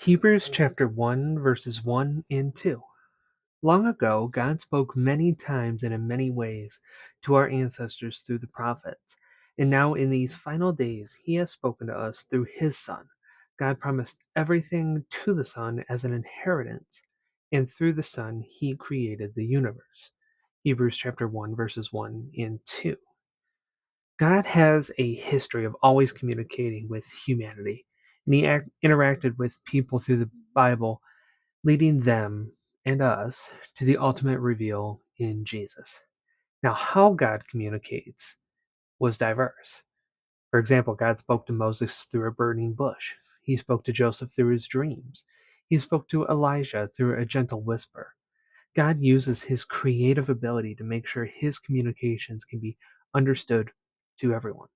Hebrews chapter 1, verses 1 and 2. Long ago, God spoke many times and in many ways to our ancestors through the prophets. And now, in these final days, He has spoken to us through His Son. God promised everything to the Son as an inheritance, and through the Son, He created the universe. Hebrews chapter 1, verses 1 and 2. God has a history of always communicating with humanity, and He interacted with people through the Bible, leading them and us to the ultimate reveal in Jesus. Now, how God communicates was diverse. For example, God spoke to Moses through a burning bush. He spoke to Joseph through his dreams. He spoke to Elijah through a gentle whisper. God uses his creative ability to make sure his communications can be understood to everyone.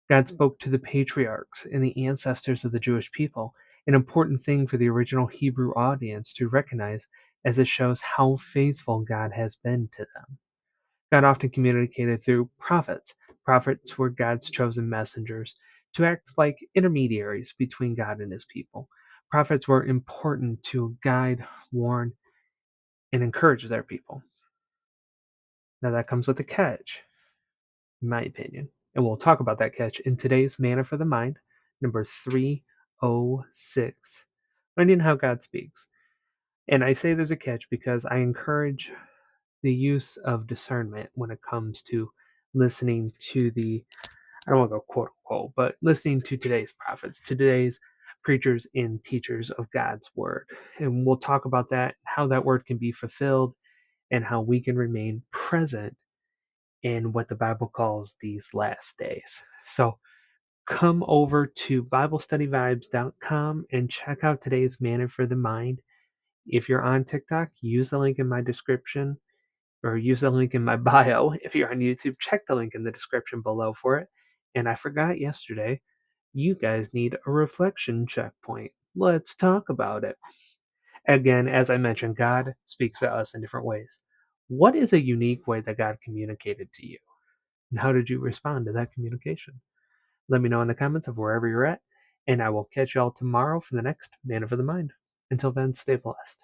God spoke to the patriarchs and the ancestors of the Jewish people, an important thing for the original Hebrew audience to recognize, as it shows how faithful God has been to them. God often communicated through prophets. Prophets were God's chosen messengers to act like intermediaries between God and his people. Prophets were important to guide, warn, and encourage their people. Now that comes with a catch, in my opinion. And we'll talk about that catch in today's Manna for the Mind, number 306, Learning How God Speaks. And I say there's a catch because I encourage the use of discernment when it comes to listening to I don't want to go quote unquote, but listening to today's prophets, to today's preachers and teachers of God's word. And we'll talk about that, how that word can be fulfilled, and how we can remain present in what the Bible calls these last days. So come over to BibleStudyVibes.com and check out today's Manna for the Mind. If you're on TikTok, use the link in my description or use the link in my bio. If you're on YouTube, check the link in the description below for it. And I forgot yesterday, you guys need a reflection checkpoint. Let's talk about it. Again, as I mentioned, God speaks to us in different ways. What is a unique way that God communicated to you? And how did you respond to that communication? Let me know in the comments of wherever you're at, and I will catch y'all tomorrow for the next Man of the Mind. Until then, stay blessed.